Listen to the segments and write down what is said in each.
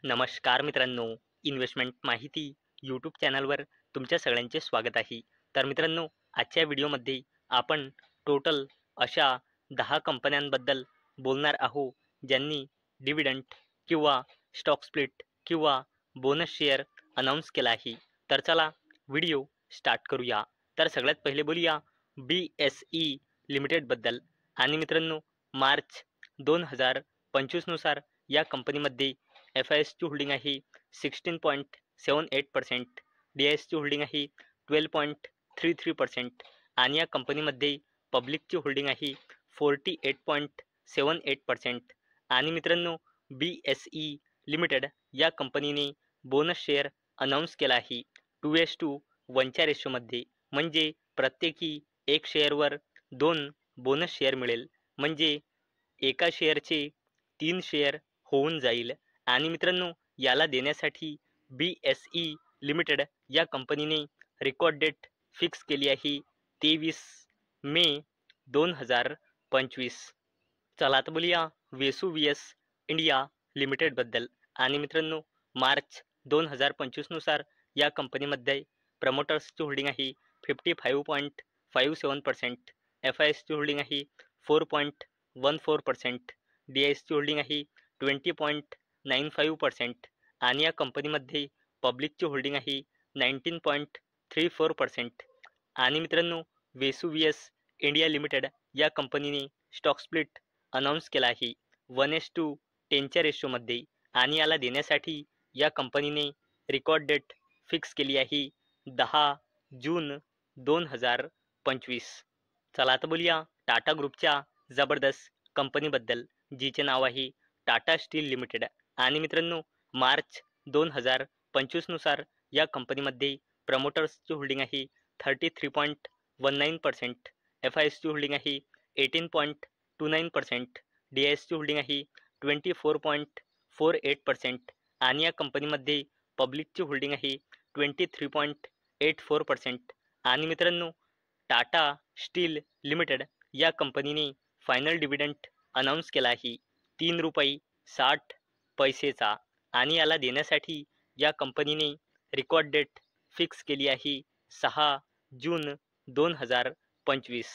नमस्कार मित्रांनो, इन्व्हेस्टमेंट माहिती यूट्यूब चॅनलवर तुमच्या सगळ्यांचे स्वागत आहे. तर मित्रांनो, आजच्या व्हिडिओमध्ये आपण टोटल अशा 10 कंपन्यांबद्दल बोलणार आहोत, ज्यांनी डिव्हिडंड किंवा स्टॉक स्प्लिट किंवा बोनस शेअर अनाऊन्स केला आहे. तर चला व्हिडिओ स्टार्ट करूया. तर सगळ्यात पहिले बोलूया BSE लिमिटेडबद्दल. आणि मित्रांनो, मार्च 2025 नुसार या कंपनीमध्ये FISची होल्डिंग आहे 16.78%, DISची होल्डिंग आहे 12.33% आणि या कंपनीमध्ये पब्लिकची होल्डिंग आहे 48.78%. आणि मित्रांनो, BSE लिमिटेड या कंपनीने बोनस शेअर अनाऊन्स केला आहे 2:1च्या रेशोमध्ये. म्हणजे प्रत्येकी एक शेअरवर 2 बोनस शेअर मिळेल. म्हणजे एका शेअरचे 3 शेअर होऊन जाईल. आणि मित्रांनो, याला देण्यासाठी BSE लिमिटेड या कंपनीने रेकॉर्ड डेट फिक्स केली आहे 23 मे 2025. चला आता बोलूया वेसुवियस इंडिया लिमिटेडबद्दल. आणि मित्रांनो, मार्च 2025 नुसार या कंपनीमध्ये प्रमोटर्सची होल्डिंग आहे 55.57%, FISची होल्डिंग आहे 4.14%, DISची होल्डिंग आहे 20.95% आणि या कंपनीमध्ये पब्लिकची होल्डिंग आहे 19.34%. आणि मित्रांनो, वेसुवियस इंडिया लिमिटेड या कंपनीने स्टॉक स्प्लिट अनाऊन्स केला आहे 1:10च्या रेशोमध्ये. आणि याला देण्यासाठी या कंपनीने रेकॉर्ड डेट फिक्स केली आहे 10 जून 2025. चला आता बोलूया टाटा ग्रुपच्या जबरदस्त कंपनीबद्दल, जिचे नाव आहे टाटा स्टील लिमिटेड. आणि मित्रांनो, मार्च 2025 नुसार या कंपनीमध्ये प्रमोटर्सची होल्डिंग आहे 33.19%, FISची होल्डिंग आहे 18.29%, DISची होल्डिंग आहे 24.48% आणि या कंपनीमध्ये पब्लिकची होल्डिंग आहे 23.84%. आणि मित्रांनो, टाटा स्टील लिमिटेड या कंपनीने फायनल डिव्हिडंड अनाऊन्स केला आहे 3.60 रुपये आणि याला देण्यासाठी या कंपनीने रेकॉर्ड डेट फिक्स केली आहे 6 जून 2025.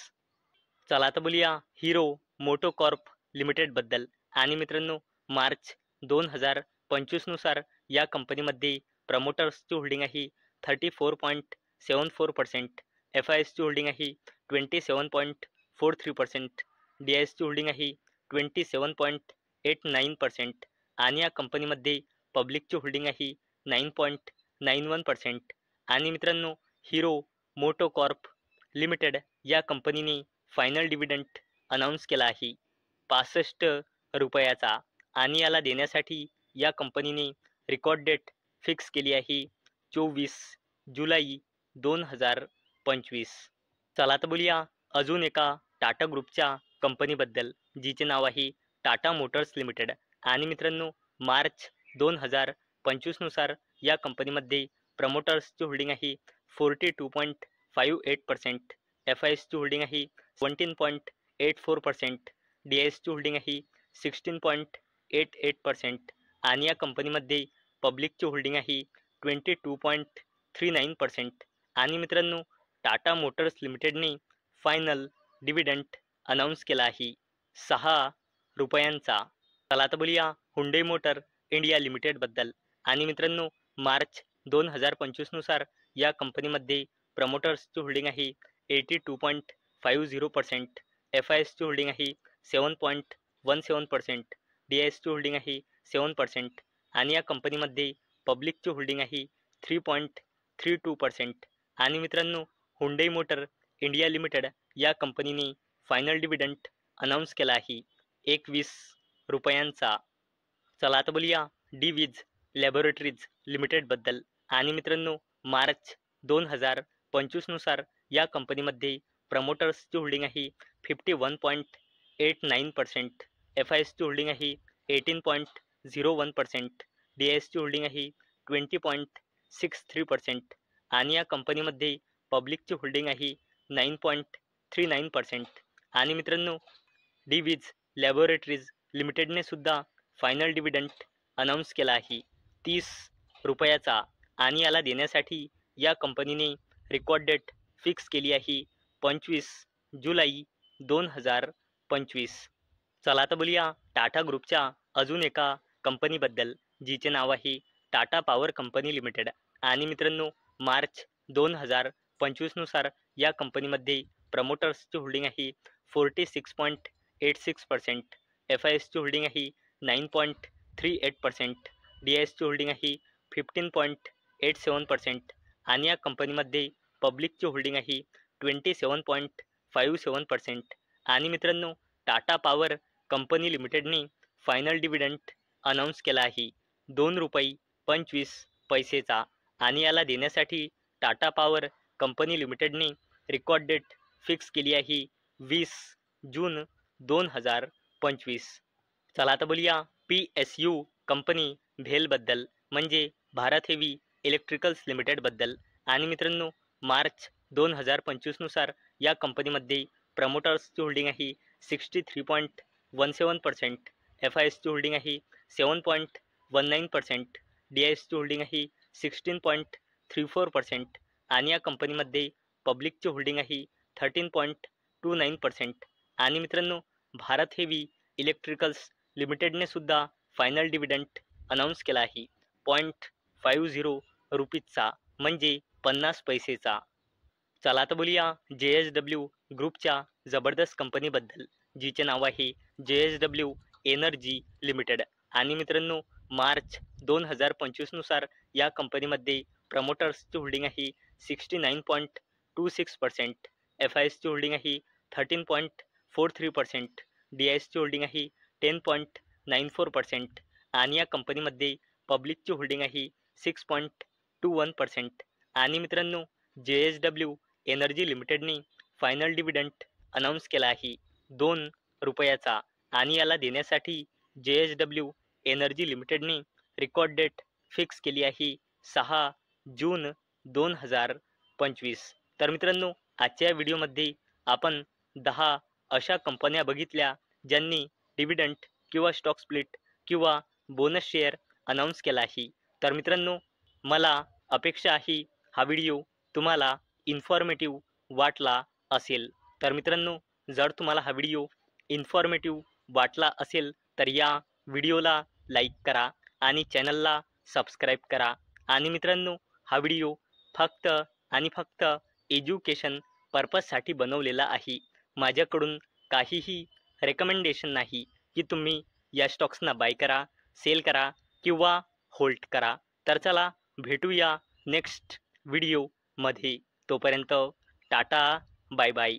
चला आता बोलूया हिरो मोटोकॉर्प लिमिटेडबद्दल. आणि मित्रांनो, मार्च 2025 नुसार या कंपनीमध्ये प्रमोटर्सची होल्डिंग आहे 34.74%, FISची होल्डिंग आहे 27.43%, DISची होल्डिंग आहे 27.89% आणि या कंपनीमध्ये पब्लिकची होल्डिंग आहे 9.91%. आणि मित्रांनो, हिरो मोटोकॉर्प लिमिटेड या कंपनीने फायनल डिव्हिडंड अनाऊन्स केला आहे 65 रुपयाचा आणि याला देण्यासाठी या कंपनीने रेकॉर्ड डेट फिक्स केली आहे 24 जुलै 2025. चला तर बोलूया अजून एका टाटा ग्रुपच्या कंपनीबद्दल, जिचे नाव आहे टाटा मोटर्स लिमिटेड. आणि मित्रांनो, मार्च 2025 नुसार या कंपनीमध्ये प्रमोटर्सची होल्डिंग आहे 42.58%, FISची होल्डिंग आहे 17.84%, DISची होल्डिंग आहे 16.88% आणि या कंपनीमध्ये पब्लिकची होल्डिंग आहे 22.39%. आणि मित्रांनो, टाटा मोटर्स लिमिटेडने फायनल डिव्हिडंड अनाऊन्स केला आहे 6 रुपयांचा. चला आता बोलूया हुंडई मोटर इंडिया लिमिटेडबद्दल. आणि मित्रांनो, मार्च 2025 नुसार या कंपनीमध्ये प्रमोटर्सची होल्डिंग आहे 82.50%, FISची होल्डिंग आहे 7.17%, DISची होल्डिंग आहे 7% आणि या कंपनीमध्ये पब्लिकची होल्डिंग आहे 3.32%. आणि मित्रांनो, हुंडई मोटर इंडिया लिमिटेड या कंपनीने फायनल डिव्हिडंड अनाऊन्स केला आहे 21 रुपयांचा. चला आता बोलूया डिविज लॅबोरेटरीज लिमिटेडबद्दल. आणि मित्रांनो, मार्च 2025 नुसार या कंपनीमध्ये प्रमोटर्सची होल्डिंग आहे 51.89%, FISची होल्डिंग आहे 18.01%, DISची होल्डिंग आहे 20.63% आणि या कंपनीमध्ये पब्लिकची होल्डिंग आहे 9.39%. आणि मित्रांनो, डिविज लॅबोरेटरीज लिमिटेडने सुद्धा फायनल डिव्हिडंड अनाऊन्स केला आहे 30 रुपयाचा आणि याला देण्यासाठी या कंपनीने रेकॉर्ड डेट फिक्स केली आहे 25 जुलै 2025. चला आता बोलूया टाटा ग्रुपच्या अजून एका कंपनीबद्दल, जिचे नाव आहे टाटा पॉवर कंपनी लिमिटेड. आणि मित्रांनो, मार्च 2025 नुसार या कंपनीमध्ये प्रमोटर्सची होल्डिंग आहे 46.86%, FISची होल्डिंग आहे 9.38%, DISची होल्डिंग आहे 15.87% आणि या कंपनीमध्ये पब्लिकची होल्डिंग आहे 27.57%. आणि मित्रांनो, टाटा पॉवर कंपनी लिमिटेडने फायनल डिव्हिडंड अनाऊन्स केला आहे 2.25 रुपये आणि याला देण्यासाठी टाटा पॉवर कंपनी लिमिटेडने रेकॉर्ड डेट फिक्स केली आहे 20 जून 2025. चला आता बोलूया PSU कंपनी भेलबद्दल, म्हणजे भारत हेवी इलेक्ट्रिकल्स लिमिटेडबद्दल. आणि मित्रांनो, मार्च 2025 नुसार या कंपनीमध्ये प्रमोटर्सची होल्डिंग आहे 63.17%, FISची होल्डिंग आहे 7.19%, DISची होल्डिंग आहे 16.34% आणि या कंपनीमध्ये पब्लिकची होल्डिंग आहे 13.29%. आणि मित्रांनो, भारत हेवी इलेक्ट्रिकल्स लिमिटेडने सुद्धा फायनल डिव्हिडंड अनाऊन्स केला आहे 0.50 रुपीजचा, म्हणजे 50 पैसेचा. चला आता बोलूया JSW ग्रुपच्या जबरदस्त कंपनीबद्दल, जिचे नाव आहे JSW एनर्जी लिमिटेड. आणि मित्रांनो, मार्च 2025 नुसार या कंपनीमध्ये प्रमोटर्सची होल्डिंग आहे 69.26%, FISची होल्डिंग आहे 13.43%, DISची होल्डिंग आहे 10.94% आणि या कंपनीमध्ये पब्लिकची होल्डिंग आहे 6.21%. आणि मित्रांनो, JSW एनर्जी लिमिटेडने फायनल डिव्हिडंड अनाऊन्स केला आहे 2 रुपयाचा आणि याला देण्यासाठी JSW एनर्जी लिमिटेडने रेकॉर्ड डेट फिक्स केली आहे 6 जून 2025. तर मित्रांनो, आजच्या व्हिडिओमध्ये आपण 10 अशा कंपन्या बघितल्या ज्यांनी डिव्हिडंड किंवा स्टॉक स्प्लिट किंवा बोनस शेअर अनाऊन्स केला आहे. तर मित्रांनो, मला अपेक्षा आहे हा व्हिडिओ तुम्हाला इन्फॉर्मेटिव्ह वाटला असेल. तर मित्रांनो, जर तुम्हाला हा व्हिडिओ इन्फॉर्मेटिव्ह वाटला असेल तर या व्हिडिओला लाईक करा आणि चॅनलला सबस्क्राईब करा. आणि मित्रांनो, हा व्हिडिओ फक्त आणि फक्त एज्युकेशन पर्पजसाठी बनवलेला आहे. माझ्याकडून काहीही रेकमेंडेशन नाही की तुम्ही या स्टॉक्सना बाय करा, सेल करा किंवा होल्ड करा. तर चला भेटूया नेक्स्ट व्हिडिओमध्ये. तोपर्यंत टाटा, बाय बाय.